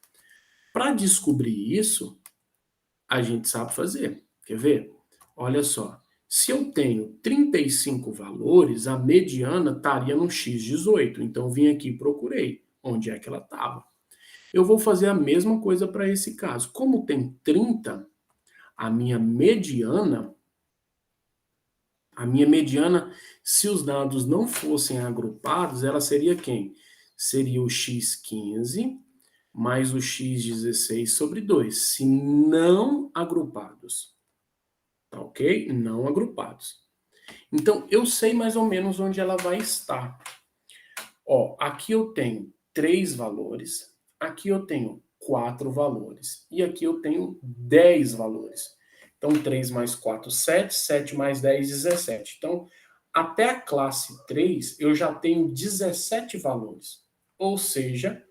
Para descobrir isso, a gente sabe fazer. Quer ver? Olha só. Se eu tenho 35 valores, a mediana estaria no x18. Então, eu vim aqui e procurei onde é que ela estava. Eu vou fazer a mesma coisa para esse caso. Como tem 30, a minha mediana, se os dados não fossem agrupados, ela seria quem? Seria o x15 mais o x16 sobre 2, se não agrupados. Tá ok? Não agrupados. Então, eu sei mais ou menos onde ela vai estar. Ó, aqui eu tenho 3 valores, aqui eu tenho 4 valores, e aqui eu tenho 10 valores. Então, 3 mais 4, 7, 7 mais 10, 17. Então, até a classe 3, eu já tenho 17 valores. Ou seja,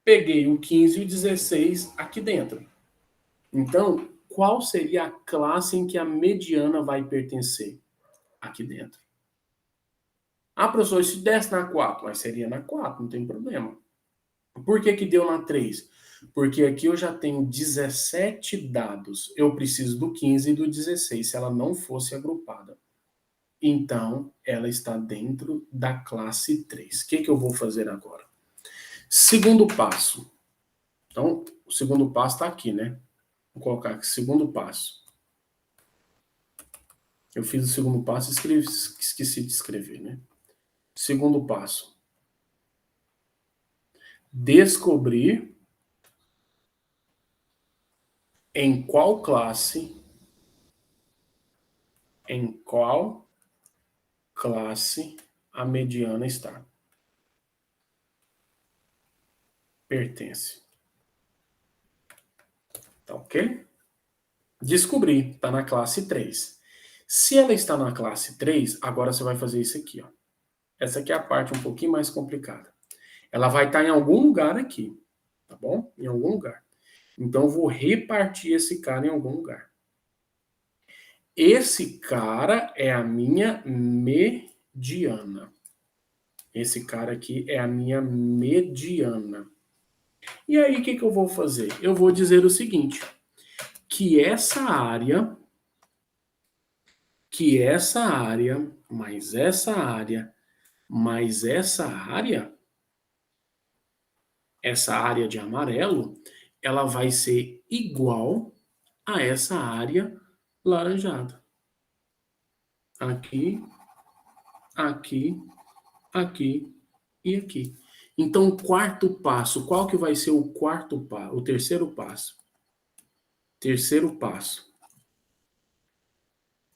peguei o 15 e o 16 aqui dentro. Então, qual seria a classe em que a mediana vai pertencer? Aqui dentro. Ah, professor, se desse na 4, mas seria na 4, não tem problema. Por que deu na 3? Porque aqui eu já tenho 17 dados. Eu preciso do 15 e do 16, se ela não fosse agrupada. Então, ela está dentro da classe 3. O que eu vou fazer agora? Segundo passo. Então, o segundo passo está aqui, né? Vou colocar aqui, segundo passo. Eu fiz o segundo passo e esqueci de escrever, né? Segundo passo. Descobrir em qual classe a mediana está. Pertence. Tá ok? Descobri, está na classe 3. Se ela está na classe 3, agora você vai fazer isso aqui, ó. Essa aqui é a parte um pouquinho mais complicada. Ela vai estar em algum lugar aqui, tá bom? Em algum lugar. Então, eu vou repartir esse cara em algum lugar. Esse cara é a minha mediana. Esse cara aqui é a minha mediana. E aí, o que eu vou fazer? Eu vou dizer o seguinte, que essa área, mais essa área, mais essa área de amarelo, ela vai ser igual a essa área laranjada. Aqui, aqui, aqui e aqui. Então, o quarto passo, qual que vai ser o o terceiro passo? Terceiro passo.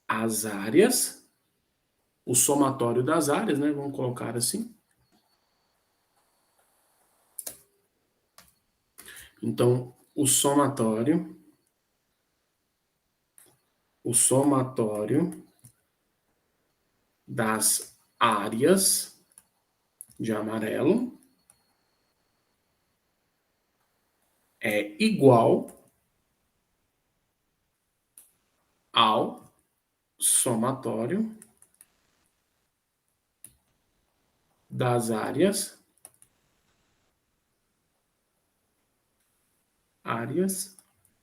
As áreas, o somatório das áreas, né? Vamos colocar assim. Então, o somatório das áreas de amarelo é igual ao somatório das áreas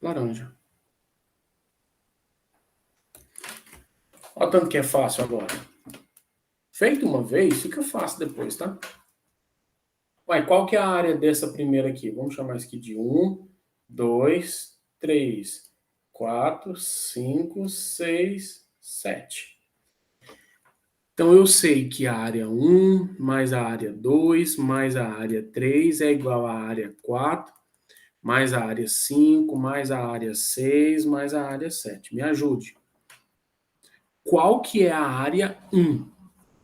laranja. Olha o tanto que é fácil agora. Feito uma vez, fica fácil depois, tá? Ué, qual que é a área dessa primeira aqui? Vamos chamar isso aqui de 1, 2, 3, 4, 5, 6, 7. Então, eu sei que a área 1 mais a área 2 mais a área 3 é igual à área 4, mais a área 5, mais a área 6, mais a área 7. Me ajude. Qual que é a área 1?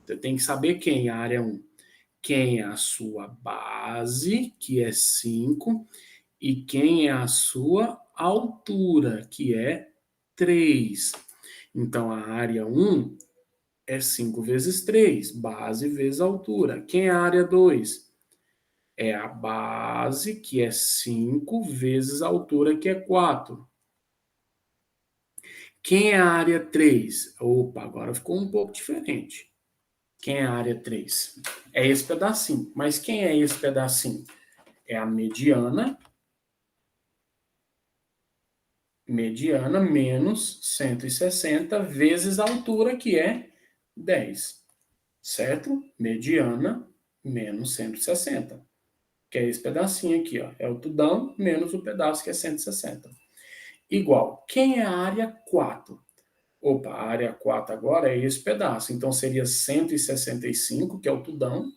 Você tem que saber quem é a área 1. Quem é a sua base, que é 5, e quem é a sua altura, que é 3. Então, a área 1 é 5 vezes 3, base vezes altura. Quem é a área 2? É a base, que é 5, vezes a altura, que é 4. Quem é a área 3? Opa, agora ficou um pouco diferente. Quem é a área 3? É esse pedacinho. Mas quem é esse pedacinho? É a mediana menos 160 vezes a altura, que é 10. Certo? Mediana menos 160. Que é esse pedacinho aqui, ó. É o tudão menos o pedaço, que é 160. Igual. Quem é a área 4? Opa, a área 4 agora é esse pedaço. Então, seria 165, que é o tudão,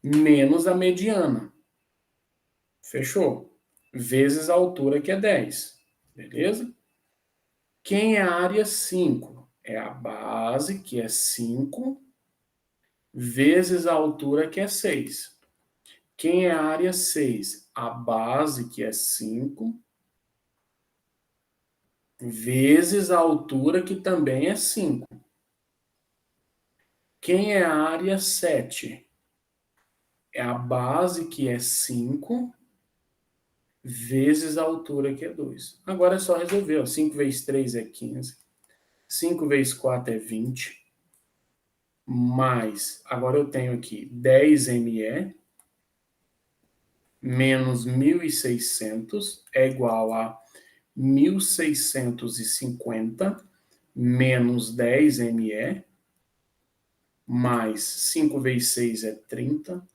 menos a mediana. Fechou? Vezes a altura, que é 10. Beleza? Quem é a área 5? É a base, que é 5, vezes a altura, que é 6. Quem é a área 6? A base, que é 5, vezes a altura, que também é 5. Quem é a área 7? É a base, que é 5, vezes a altura, que é 2. Agora é só resolver. Ó. 5 vezes 3 é 15. 5 vezes 4 é 20. Mais, agora eu tenho aqui 10 ME menos 1.600 é igual a 1.650 menos 10 ME mais 5 vezes 6 é 30,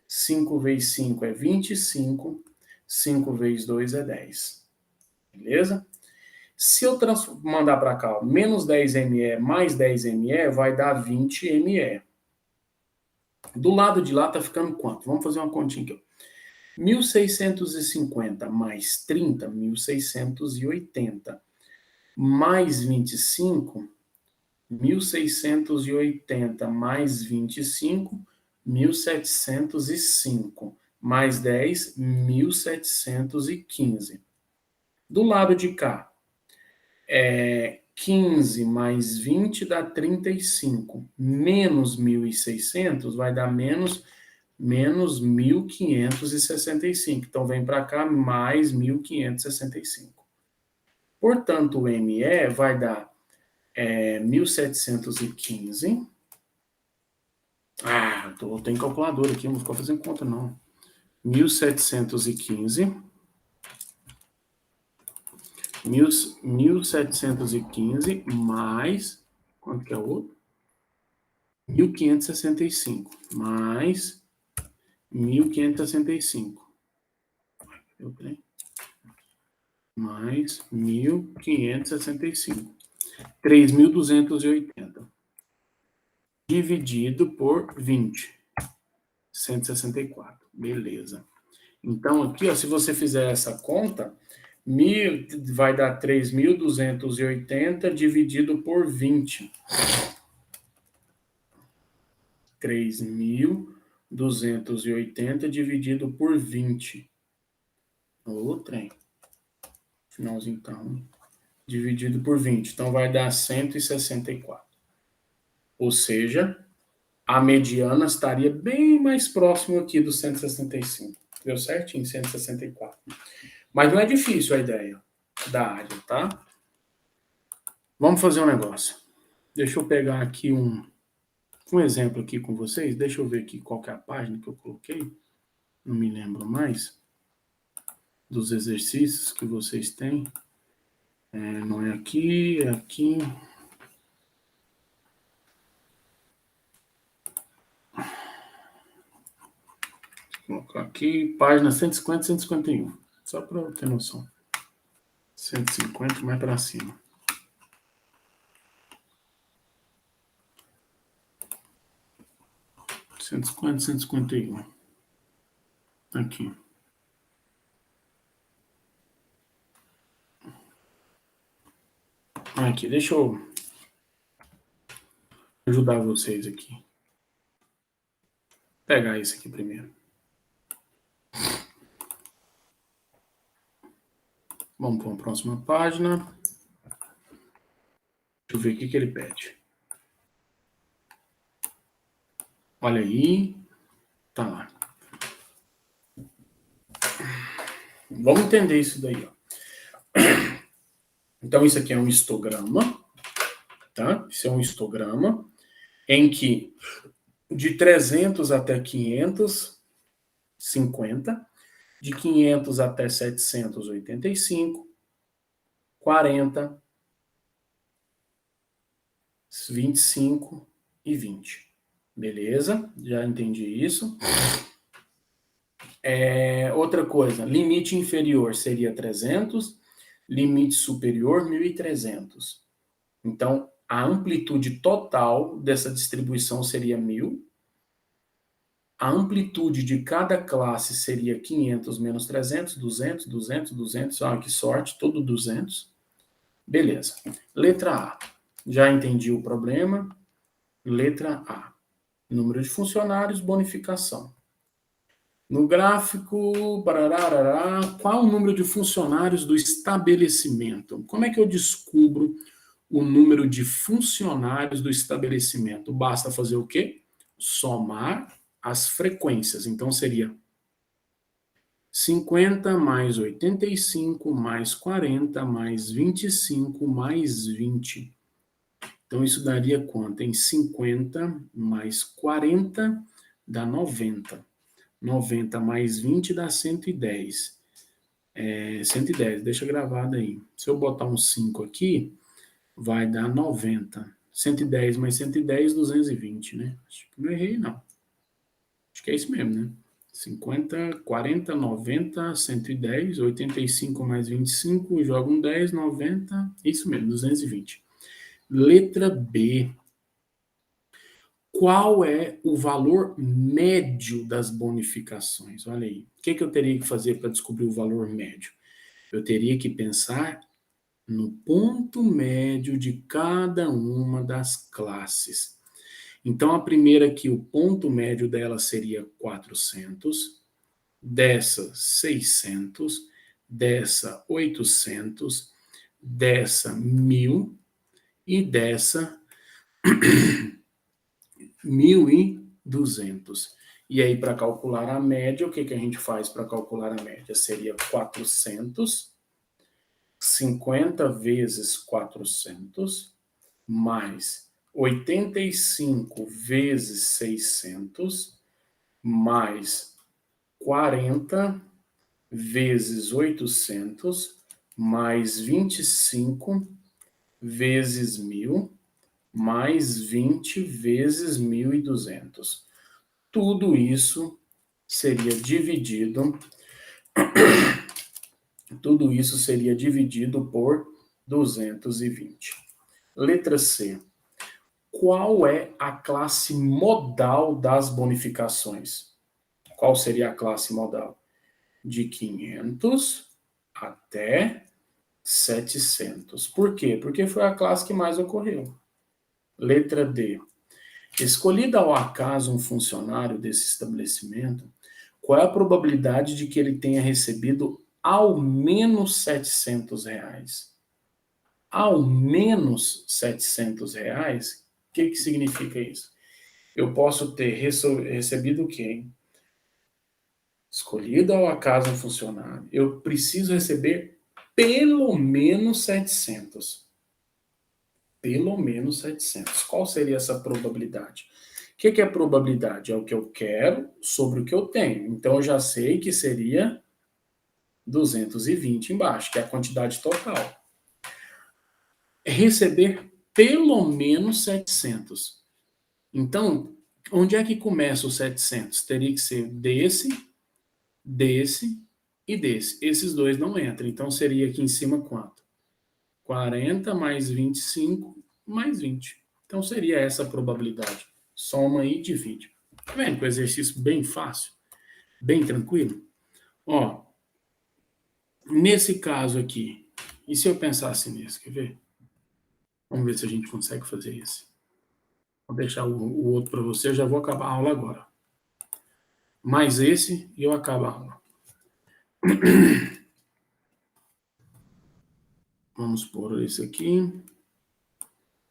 5 vezes 5 é 25, 5 vezes 2 é 10. Beleza? Se eu mandar para cá, ó, menos 10 ME mais 10 ME vai dar 20 ME. Do lado de lá tá ficando quanto? Vamos fazer uma continha aqui. 1.650 mais 30, 1.680. Mais 25, 1.680 mais 25, 1.705. Mais 10, 1.715. Do lado de cá, 15 mais 20 dá 35. Menos 1.600 vai dar menos 1.565. Então, vem para cá mais 1.565. Portanto, o ME vai dar 1.715. Tem calculadora aqui, não vou ficar fazendo conta, não. 1.715. 1.715 mais... Quanto que é o outro? 1.565. Mais 1.565. Eu tenho. Mais 1.565. 3.280. Dividido por 20. 164. Beleza. Então, aqui, ó, se você fizer essa conta, vai dar 3.280 dividido por 20. 3.280 dividido por 20. O trem. Finalzinho, então. Dividido por 20. Então, vai dar 164. Ou seja, a mediana estaria bem mais próximo aqui do 165. Deu certinho, 164. Mas não é difícil a ideia da área, tá? Vamos fazer um negócio. Deixa eu pegar aqui um exemplo aqui com vocês. Deixa eu ver aqui qual que é a página que eu coloquei. Não me lembro mais dos exercícios que vocês têm. Não é aqui, é aqui. Vou colocar aqui, página 150, 151. Só para eu ter noção. 150 mais para cima. Cento e 151. Aqui. Aqui, deixa eu ajudar vocês aqui. Vou pegar esse aqui primeiro. Vamos para a próxima página. Deixa eu ver o que ele pede. Olha aí. Tá lá. Vamos entender isso daí, ó. Então, isso aqui é um histograma, tá? Isso é um histograma em que de 300 até 550, de 500 até 785, 40, 25 e 20. Beleza? Já entendi isso. Outra coisa, limite inferior seria 300, limite superior 1.300. Então, a amplitude total dessa distribuição seria 1.000. A amplitude de cada classe seria 500 menos 300, 200, 200, 200. Ah, que sorte, todo 200. Beleza. Letra A. Já entendi o problema. Letra A. Número de funcionários, bonificação. No gráfico, qual o número de funcionários do estabelecimento? Como é que eu descubro o número de funcionários do estabelecimento? Basta fazer o quê? Somar as frequências. Então, seria 50 mais 85 mais 40 mais 25 mais 20. Então, isso daria quanto? Em 50 mais 40 dá 90. 90 mais 20 dá 110. 110, deixa gravado aí. Se eu botar um 5 aqui, vai dar 90. 110 mais 110, 220, né? Acho que não errei, não. Acho que é isso mesmo, né? 50, 40, 90, 110, 85 mais 25, joga um 10, 90, isso mesmo, 220. Letra B. Qual é o valor médio das bonificações? Olha aí. O que eu teria que fazer para descobrir o valor médio? Eu teria que pensar no ponto médio de cada uma das classes. Então, a primeira aqui, o ponto médio dela seria 400, dessa 600, dessa 800, dessa 1.000 e dessa 1.200. E aí, para calcular a média, o que a gente faz para calcular a média? Seria 400, 50 vezes 400, mais 85 vezes 600, mais 40 vezes 800, mais 25 vezes 1.000, mais 20 vezes 1.200. Tudo isso seria dividido por 220. Letra C. Qual é a classe modal das bonificações? Qual seria a classe modal? De 500 até 700. Por quê? Porque foi a classe que mais ocorreu. Letra D. Escolhido ao acaso um funcionário desse estabelecimento, qual é a probabilidade de que ele tenha recebido ao menos R$ 700? Ao menos R$ 700? O que significa isso? Eu posso ter recebido o quê? Hein? Escolhido ao acaso um funcionário, eu preciso receber pelo menos 700. pelo menos 700. Qual seria essa probabilidade? O que é probabilidade? É o que eu quero sobre o que eu tenho. Então, eu já sei que seria 220 embaixo, que é a quantidade total. Receber pelo menos 700. Então, onde é que começa os 700? Teria que ser desse e desse. Esses dois não entram. Então, seria aqui em cima quanto? 40 mais 25 mais 20. Então, seria essa a probabilidade. Soma e divide. Tá vendo que o exercício bem fácil? Bem tranquilo? Ó, nesse caso aqui, e se eu pensasse nisso? Quer ver? Vamos ver se a gente consegue fazer isso. Vou deixar o outro para você, eu já vou acabar a aula agora. Mais esse e eu acabo a aula. Vamos pôr esse aqui.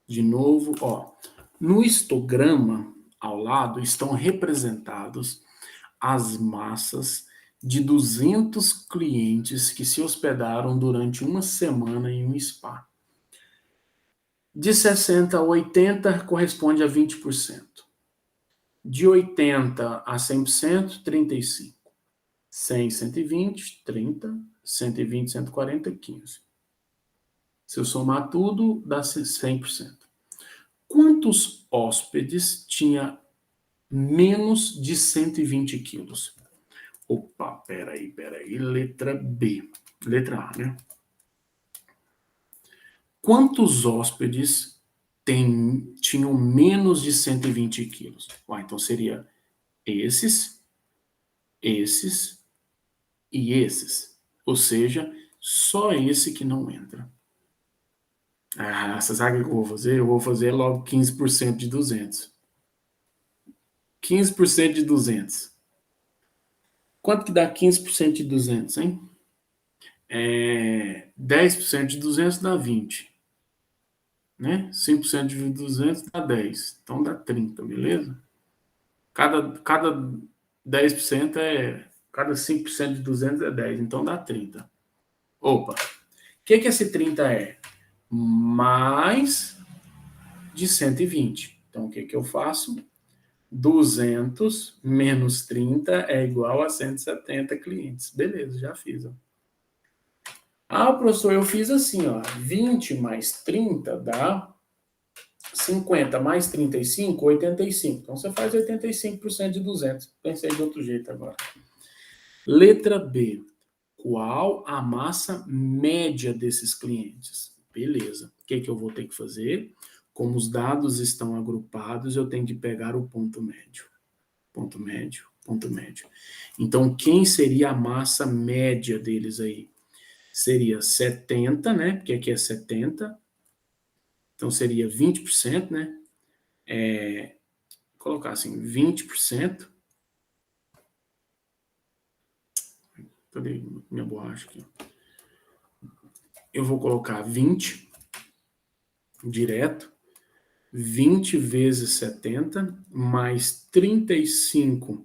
De novo, ó. No histograma, ao lado, estão representados as massas de 200 clientes que se hospedaram durante uma semana em um spa. De 60 a 80 corresponde a 20%. De 80 a 100%, 35%. 100, 120, 30. 120, 140, 15. Se eu somar tudo, dá 100%. Quantos hóspedes tinha menos de 120 quilos? Opa, peraí. Letra B. Letra A, né? Quantos hóspedes tinham menos de 120 quilos? Então seria esses e esses. Ou seja, só esse que não entra. Você sabe o que eu vou fazer? Eu vou fazer logo 15% de 200. 15% de 200. Quanto que dá 15% de 200, hein? 10% de 200 dá 20. Né? 5% de 200 dá 10. Então dá 30, beleza? Cada 10% cada 5% de 200 é 10, então dá 30. Opa, o que esse 30 é? Mais de 120. Então o que eu faço? 200 menos 30 é igual a 170 clientes. Beleza, já fiz. Ó. Professor, eu fiz assim, ó, 20 mais 30 dá 50 mais 35, 85. Então você faz 85% de 200. Pensei de outro jeito agora. Letra B. Qual a massa média desses clientes? Beleza. O que eu vou ter que fazer? Como os dados estão agrupados, eu tenho que pegar o ponto médio. Ponto médio, ponto médio. Então, quem seria a massa média deles aí? Seria 70, né? Porque aqui é 70. Então, seria 20%, né? Vou colocar assim, 20%. Cadê minha borracha aqui? Eu vou colocar 20 direto. 20 vezes 70, mais 35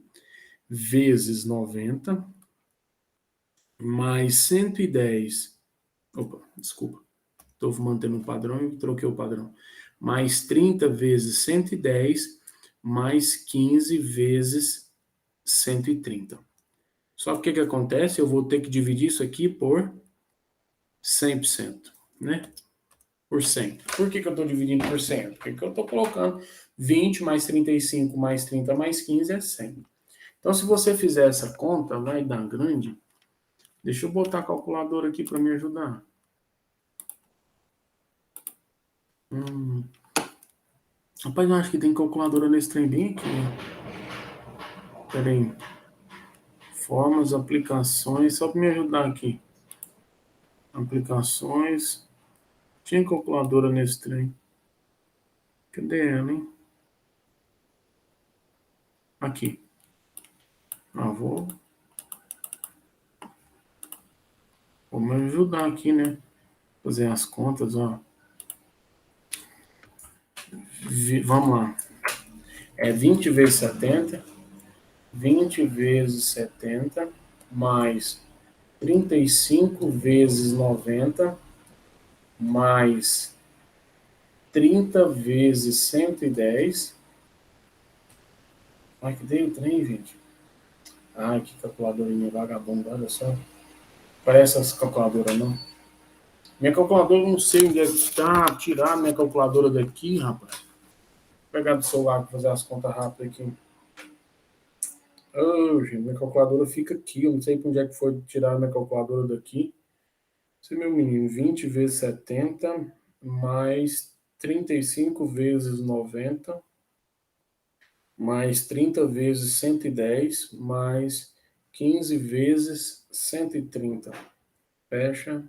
vezes 90, mais 110. Opa, desculpa. Estou mantendo o padrão e troquei o padrão. Mais 30 vezes 110, mais 15 vezes 130. Só que o que acontece? Eu vou ter que dividir isso aqui por 100%, né? Por 100. Por que eu estou dividindo por 100? Porque eu estou colocando 20 mais 35 mais 30 mais 15 é 100. Então, se você fizer essa conta, vai dar grande. Deixa eu botar a calculadora aqui para me ajudar. Rapaz, eu acho que tem calculadora nesse trem bem aqui. Pera aí. Formas, aplicações, só para me ajudar aqui. Aplicações. Tinha calculadora nesse trem. Cadê ela, hein? Aqui. Vou me ajudar aqui, né? Fazer as contas, ó. Vamos lá. 20 vezes 70. 20 vezes 70, mais 35 vezes 90, mais 30 vezes 110. Ai, que dei o trem, gente. Ai, que calculadorinha vagabunda, olha só. Parece essa calculadora, não. Minha calculadora, eu não sei onde é que está. Tirar minha calculadora daqui, rapaz. Vou pegar do celular para fazer as contas rápidas aqui. Oh, gente, minha calculadora fica aqui. Eu não sei para onde é que foi tirar minha calculadora daqui. Esse é meu menino. 20 vezes 70, mais 35 vezes 90, mais 30 vezes 110, mais 15 vezes 130. Fecha.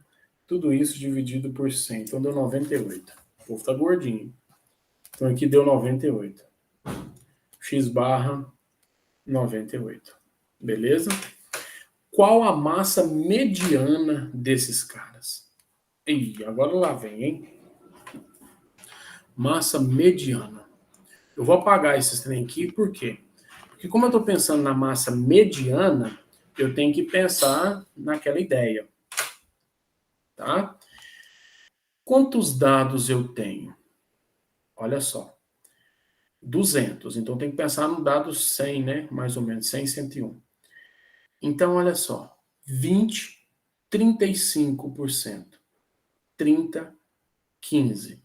Tudo isso dividido por 100. Então deu 98. O povo tá gordinho. Então aqui deu 98. X barra 98. Beleza? Qual a massa mediana desses caras? Ih, agora lá vem, hein? Massa mediana. Eu vou apagar esses trem aqui, por quê? Porque como eu estou pensando na massa mediana, eu tenho que pensar naquela ideia. Tá? Quantos dados eu tenho? Olha só. 200. Então tem que pensar no dado 100, né? Mais ou menos, 100, 101. Então, olha só. 20, 35%. 30, 15.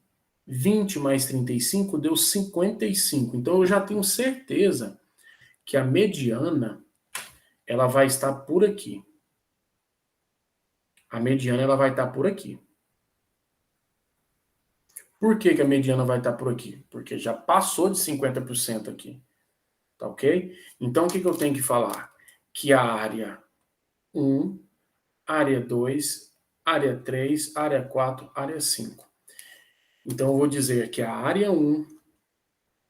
20 mais 35 deu 55. Então eu já tenho certeza que a mediana ela vai estar por aqui. A mediana ela vai estar por aqui. Por que, que a mediana vai estar por aqui? Porque já passou de 50% aqui. Tá ok? Então o que, que eu tenho que falar? Que a área 1, área 2, área 3, área 4, área 5. Então eu vou dizer que a área 1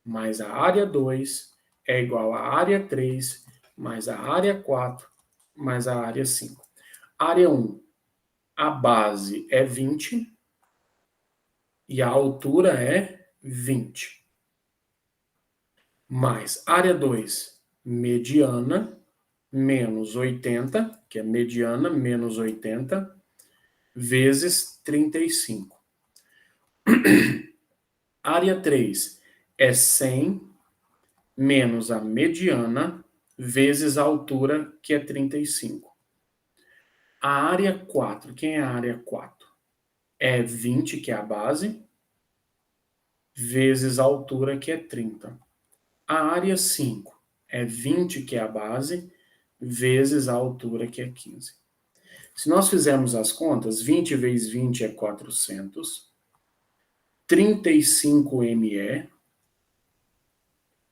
mais a área 2 é igual à área 3 mais a área 4 mais a área 5. Área 1, a base é 20 e a altura é 20. Mais área 2, mediana, menos 80, que é mediana, menos 80, vezes 35. Área 3 é 100 menos a mediana vezes a altura, que é 35. A área 4, quem é a área 4? É 20, que é a base, vezes a altura, que é 30. A área 5 é 20, que é a base, vezes a altura, que é 15. Se nós fizermos as contas, 20 vezes 20 é 400, 35 ME,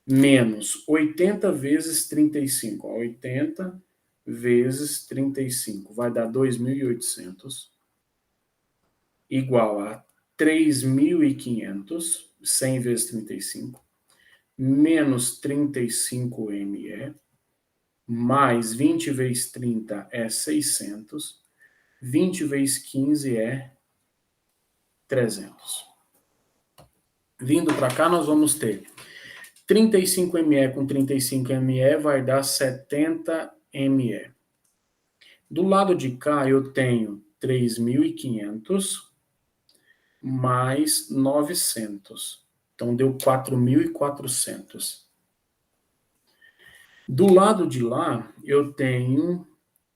menos 80 vezes 35. 80 vezes 35 vai dar 2.800, igual a 3.500, 100 vezes 35, menos 35 ME, mais 20 vezes 30 é 600, 20 vezes 15 é 300. Vindo para cá, nós vamos ter 35 ME com 35 ME vai dar 70 ME. Do lado de cá, eu tenho 3.500 mais 900. Então, deu 4.400. Do lado de lá, eu tenho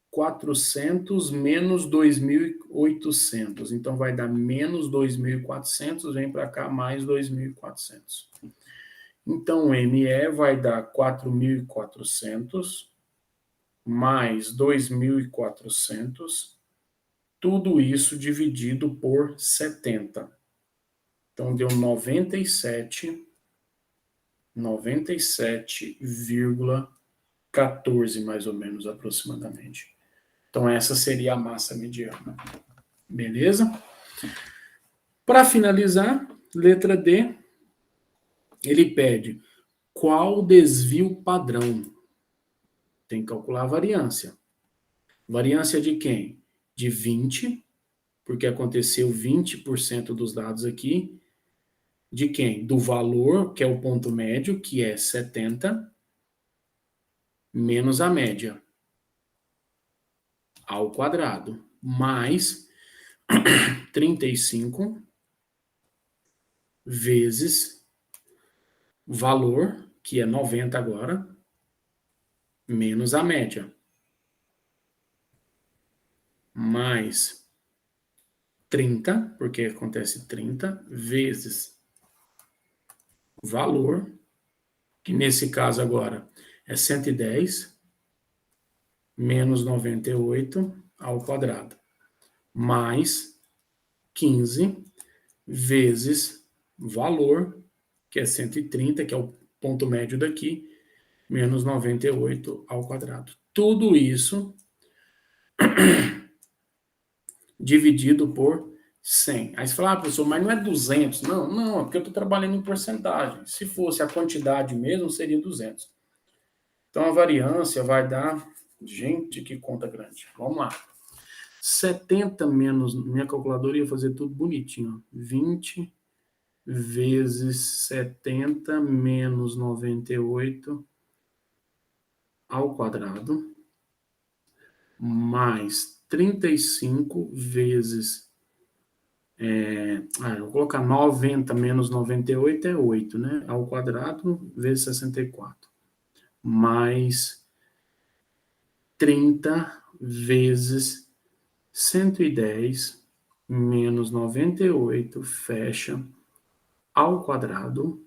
400 menos 2.800. Então, vai dar menos 2.400, vem para cá, mais 2.400. Então, o ME vai dar 4.400 mais 2.400, tudo isso dividido por 70. Então, deu 97,14 mais ou menos, aproximadamente. Então, essa seria a massa mediana. Beleza? Para finalizar, letra D, ele pede qual o desvio padrão. Tem que calcular a variância. Variância de quem? De 20, porque aconteceu 20% dos dados aqui. De quem? Do valor, que é o ponto médio, que é 70, menos a média, ao quadrado, mais 35 vezes valor, que é 90 agora, menos a média, mais 30, porque acontece 30, vezes valor, que nesse caso agora é 110, menos 98 ao quadrado, mais 15 vezes valor, que é 130, que é o ponto médio daqui, menos 98 ao quadrado. Tudo isso dividido por 100. Aí você fala, professor, mas não é 200. Não, é porque eu estou trabalhando em porcentagem. Se fosse a quantidade mesmo, seria 200. Então, a variância vai dar... Gente, que conta grande. Vamos lá. 70 menos... Minha calculadora ia fazer tudo bonitinho. 20 vezes 70 menos 98 ao quadrado, mais 35 vezes... eu vou colocar 90 menos 98 é 8, né? Ao quadrado vezes 64. Mais 30 vezes 110 menos 98, fecha, ao quadrado,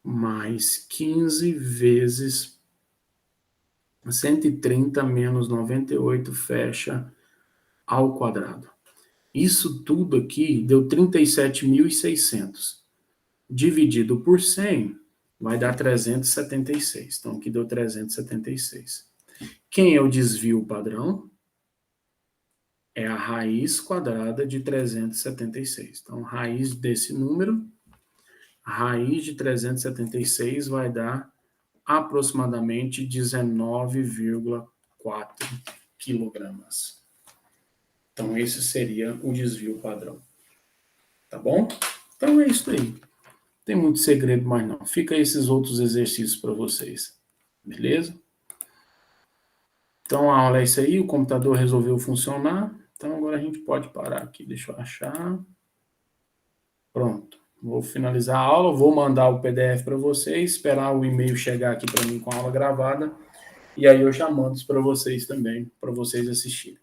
mais 15 vezes 130 menos 98, fecha, ao quadrado. Isso tudo aqui deu 37.600. Dividido por 100, vai dar 376. Então, aqui deu 376. Quem é o desvio padrão? É a raiz quadrada de 376. Então, raiz desse número, a raiz de 376 vai dar aproximadamente 19,4 quilogramas. Então, esse seria o desvio padrão. Tá bom? Então, é isso aí. Tem muito segredo mais não. Fica esses outros exercícios para vocês. Beleza? Então, a aula é isso aí. O computador resolveu funcionar. Então, agora a gente pode parar aqui. Deixa eu achar. Pronto. Vou finalizar a aula. Vou mandar o PDF para vocês. Esperar o e-mail chegar aqui para mim com a aula gravada. E aí eu já mando isso para vocês também, para vocês assistirem.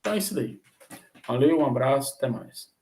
Então, é isso daí. Valeu, um abraço. Até mais.